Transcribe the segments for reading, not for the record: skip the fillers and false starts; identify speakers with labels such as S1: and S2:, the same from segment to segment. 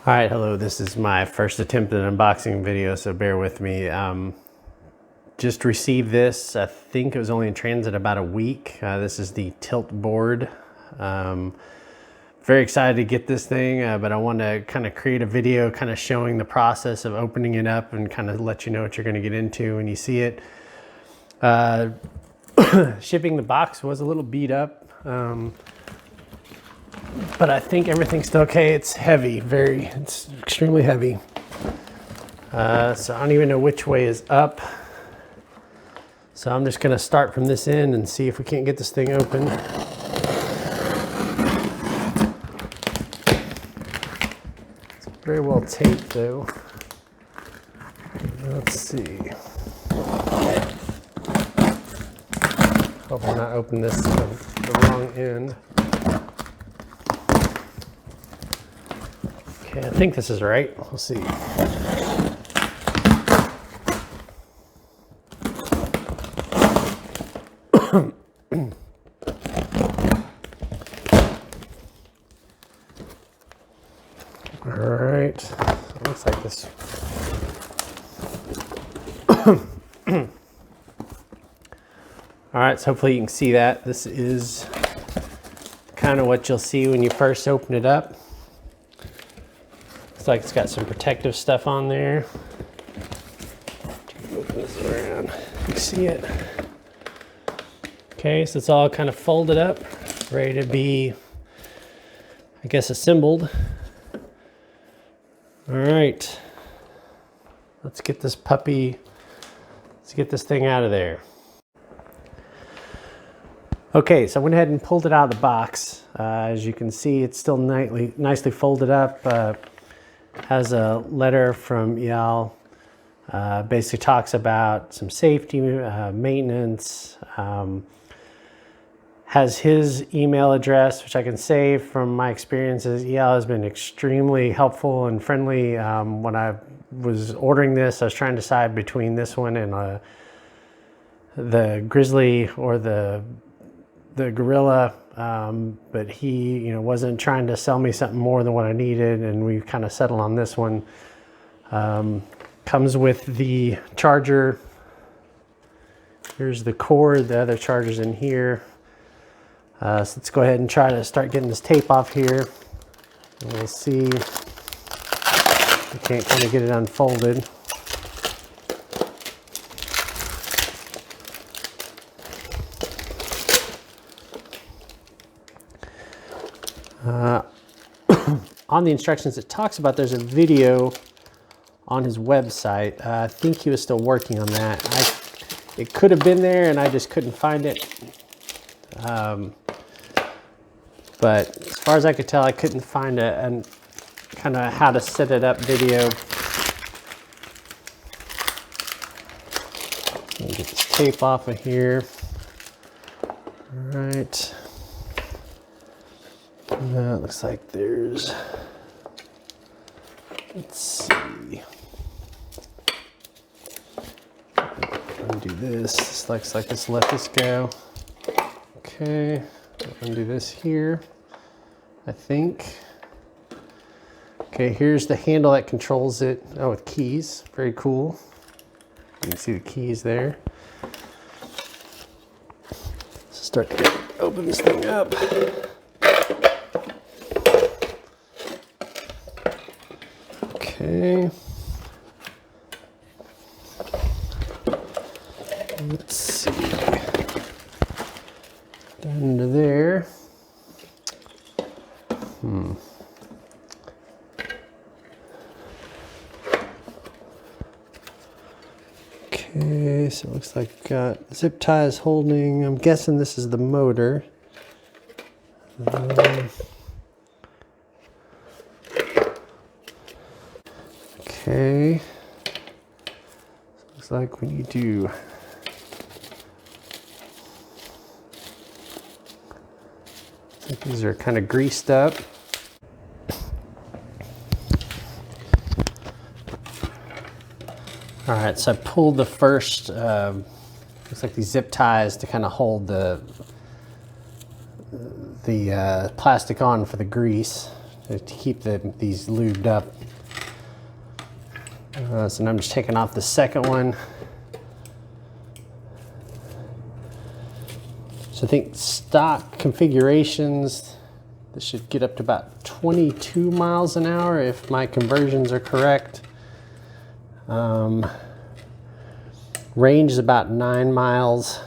S1: All right, hello, this is my first attempt at an unboxing video, so bear with me. Just received this, I think it was only in transit about a week. This is the TLT Board. Very excited to get this thing, but I wanted to kind of create a video kind of showing the process of opening it up and kind of let you know what you're going to get into when you see it. Shipping the box was a little beat up. But I think everything's still okay. It's heavy, it's extremely heavy. So I don't even know which way is up. So I'm just gonna start from this end and see if we can't get this thing open. It's very well taped though. Let's see. Hope I'm not opening this to the wrong end. Okay, I think this is right. We'll see. All right, so it looks like this. All right, so hopefully you can see that. This is kind of what you'll see when you first open it up. Looks like it's got some protective stuff on there. Open this around, you can see it. Okay, so it's all kind of folded up, ready to be, I guess, assembled. All right, let's get this puppy, let's get this thing out of there. Okay, so I went ahead and pulled it out of the box. As you can see, it's still nicely folded up. Has a letter from Eyal. Basically talks about some safety, maintenance. Has his email address, which I can say from my experiences, Eyal has been extremely helpful and friendly. When I was ordering this, I was trying to decide between this one and the Grizzly or the Gorilla, but he, wasn't trying to sell me something more than what I needed, and we kind of settled on this one. Comes with the charger. Here's the cord. The other charger's in here. So let's go ahead and try to start getting this tape off here. And we'll see. We can't kind of get it unfolded. On the instructions, it talks about there's a video on his website. I think he was still working on that. It could have been there and I just couldn't find it. But as far as I could tell, I couldn't find a kind of how to set it up video. Let me get this tape off of here. All right. Now it looks like there's, let's see. Undo this. This looks like it's let this go. Okay, undo this here, I think. Okay, here's the handle that controls it. Oh, with keys, very cool. You can see the keys there. Let's start to open this thing up. Okay. Let's see. Down into there. Okay, so it looks like we've got zip ties holding. I'm guessing this is the motor. Okay. Looks like when you do these are kind of greased up. All right, so I pulled the first, looks like these zip ties to kind of hold the plastic on for the grease. to keep these lubed up. So now I'm just taking off the second one. So I think stock configurations, this should get up to about 22 miles an hour if my conversions are correct. Range is about 9 miles.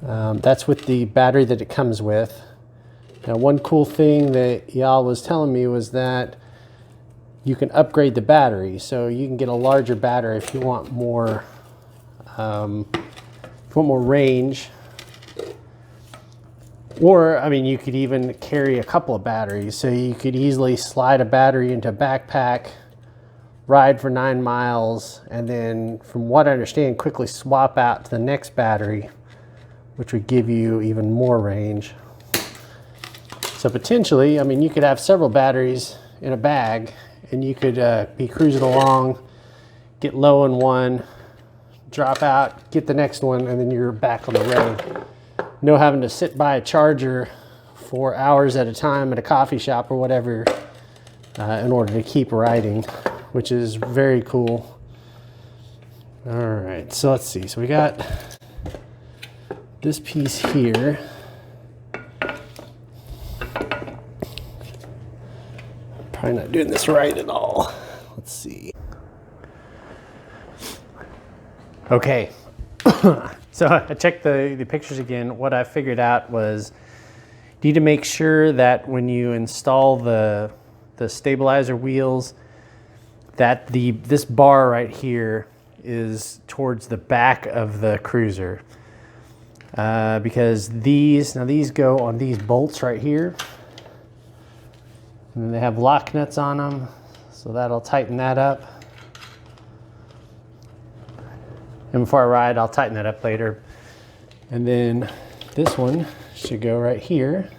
S1: That's with the battery that it comes with. Now, one cool thing that y'all was telling me was that you can upgrade the battery, so you can get a larger battery if you want more, range. Or, I mean, you could even carry a couple of batteries, so you could easily slide a battery into a backpack, ride for 9 miles, and then, from what I understand, quickly swap out to the next battery, which would give you even more range. So potentially, I mean, you could have several batteries in a bag, and you could be cruising along, get low in one, drop out, get the next one, and then you're back on the road. No having to sit by a charger for hours at a time at a coffee shop or whatever in order to keep riding, which is very cool. All right, so let's see. So we got this piece here. Probably not doing this right at all. Let's see. Okay, so I checked the pictures again. What I figured out was you need to make sure that when you install the stabilizer wheels, that this bar right here is towards the back of the cruiser. Because these go on these bolts right here. And they have lock nuts on them, so that'll tighten that up. And before I ride, I'll tighten that up later. And then this one should go right here.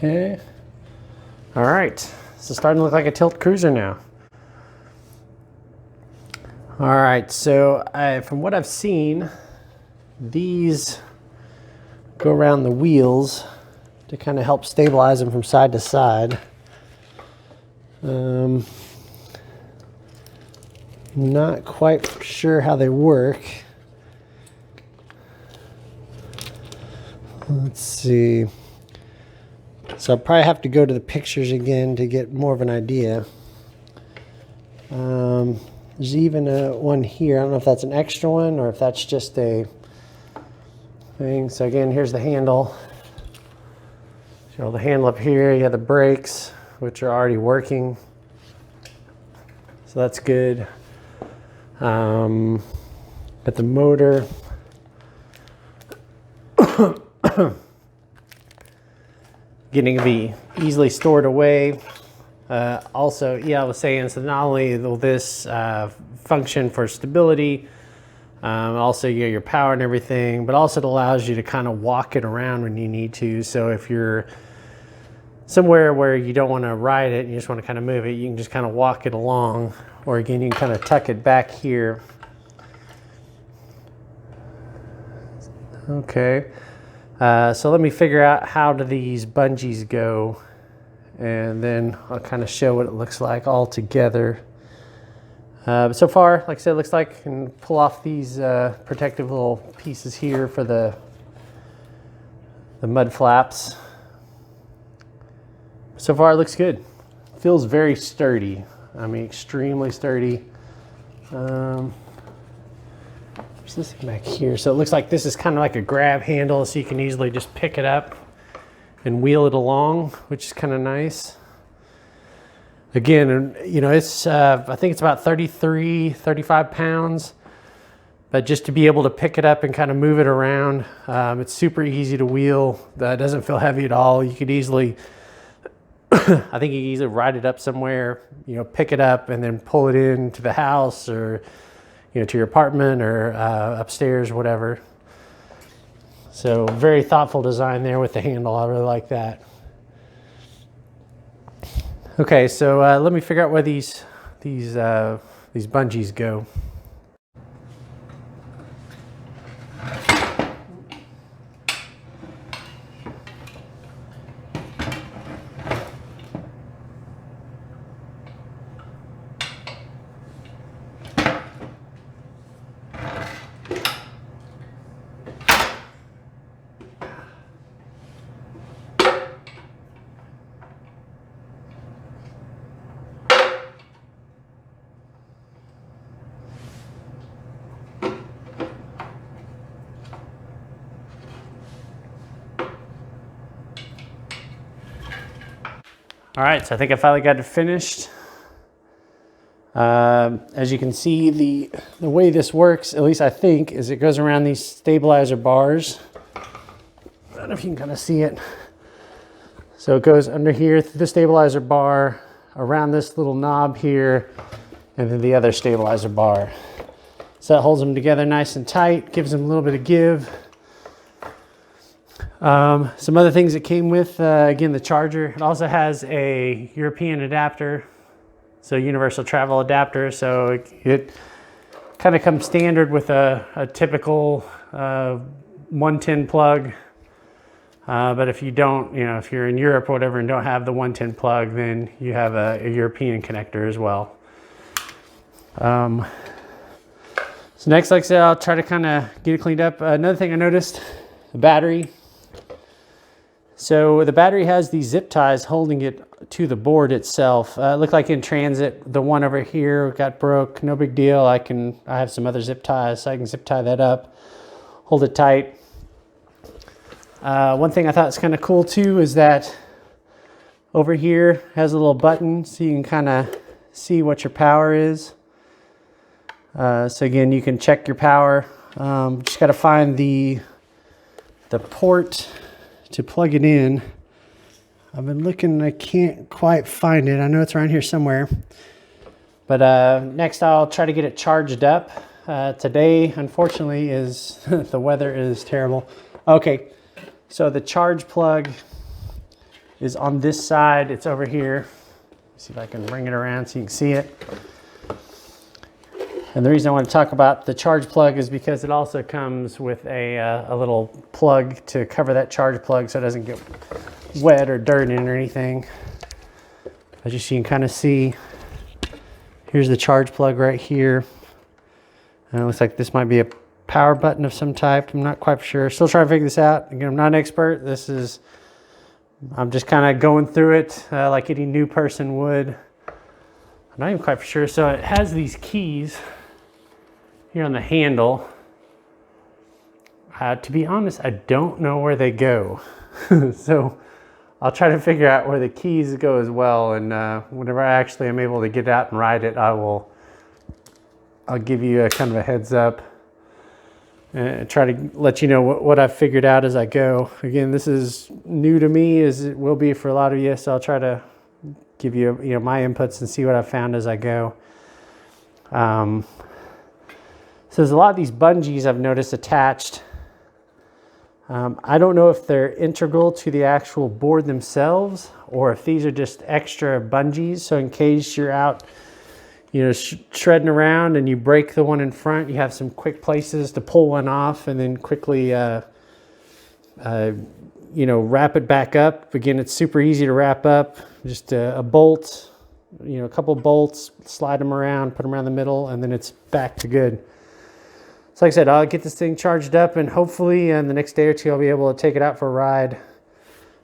S1: Okay. All right. So starting to look like a tilt cruiser now. All right. So from what I've seen, these go around the wheels to kind of help stabilize them from side to side. Not quite sure how they work. Let's see. So I'll probably have to go to the pictures again to get more of an idea. There's even one here. I don't know if that's an extra one or if that's just a thing. So again, here's the handle. So the handle up here, you have the brakes, which are already working. So that's good. Got the motor. Getting to be easily stored away. Also, yeah, I was saying, so not only will this function for stability, also your power and everything, but also it allows you to kind of walk it around when you need to. So if you're somewhere where you don't want to ride it and you just want to kind of move it, you can just kind of walk it along. Or again, you can kind of tuck it back here. Okay. So let me figure out how do these bungees go, and then I'll kind of show what it looks like all together. But so far, like I said, it looks like I can pull off these protective little pieces here for the mud flaps. So far, it looks good. Feels very sturdy. I mean, extremely sturdy. There's this thing back here. So it looks like this is kind of like a grab handle, so you can easily just pick it up and wheel it along, which is kind of nice. Again, you know, it's I think it's about 35 pounds, but just to be able to pick it up and kind of move it around, it's super easy to wheel. That doesn't feel heavy at all. You could easily, I think you can easily ride it up somewhere, you know, pick it up and then pull it into the house or, you know, to your apartment or upstairs or whatever. So very thoughtful design there with the handle. I really like that. Okay, so let me figure out where these bungees go. All right, so I think I finally got it finished. As you can see, the way this works, at least I think, is it goes around these stabilizer bars. I don't know if you can kind of see it. So it goes under here through the stabilizer bar, around this little knob here, and then the other stabilizer bar. So that holds them together nice and tight, gives them a little bit of give. Some other things that came with, again, the charger. It also has a European adapter, so universal travel adapter. So it kind of comes standard with a typical 110 plug. But if you don't, if you're in Europe or whatever and don't have the 110 plug, then you have a European connector as well. So next, like I said, I'll try to kind of get it cleaned up. Another thing I noticed, the battery. So the battery has these zip ties holding it to the board itself. It looked like in transit, the one over here got broke. No big deal. I have some other zip ties, so I can zip tie that up, hold it tight. One thing I thought was kind of cool too is that over here has a little button so you can kind of see what your power is. So again, you can check your power. Just got to find the port to plug it in. I've been looking, I can't quite find it. I know it's around here somewhere. But next I'll try to get it charged up. Today, unfortunately, the weather is terrible. Okay, so the charge plug is on this side. It's over here. Let's see if I can bring it around so you can see it. And the reason I want to talk about the charge plug is because it also comes with a little plug to cover that charge plug so it doesn't get wet or dirt in or anything. As you can kind of see, here's the charge plug right here. And it looks like this might be a power button of some type. I'm not quite sure. Still trying to figure this out. Again, I'm not an expert. I'm just kind of going through it like any new person would. I'm not even quite sure. So it has these keys here on the handle. To be honest, I don't know where they go. So I'll try to figure out where the keys go as well. And whenever I actually am able to get out and ride it, I'll give you a kind of a heads up and try to let you know what I've figured out as I go. Again, this is new to me as it will be for a lot of you. So I'll try to give you, my inputs and see what I've found as I go. So there's a lot of these bungees I've noticed attached. I don't know if they're integral to the actual board themselves or if these are just extra bungees. So in case you're out, shredding around and you break the one in front, you have some quick places to pull one off and then quickly, wrap it back up. Again, it's super easy to wrap up. Just a bolt, a couple bolts, slide them around, put them around the middle, and then it's back to good. So like I said, I'll get this thing charged up and hopefully in the next day or two, I'll be able to take it out for a ride.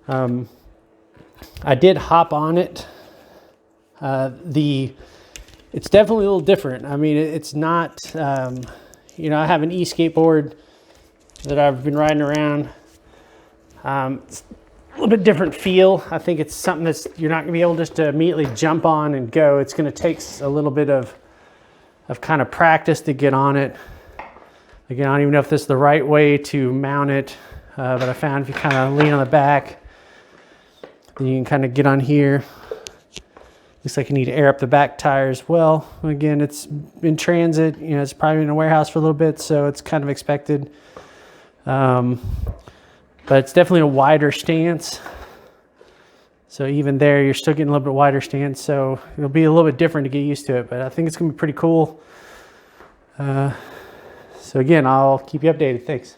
S1: I did hop on it. It's definitely a little different. I mean, it's not, I have an e-skateboard that I've been riding around. It's a little bit different feel. I think it's something that's you're not gonna be able just to immediately jump on and go. It's gonna take a little bit of kind of practice to get on it. Again, I don't even know if this is the right way to mount it, but I found if you kind of lean on the back, then you can kind of get on here. Looks like you need to air up the back tires. Well, again, it's in transit. It's probably in a warehouse for a little bit, so it's kind of expected. But it's definitely a wider stance. So even there, you're still getting a little bit wider stance. So it'll be a little bit different to get used to it, but I think it's gonna be pretty cool. So again, I'll keep you updated. Thanks.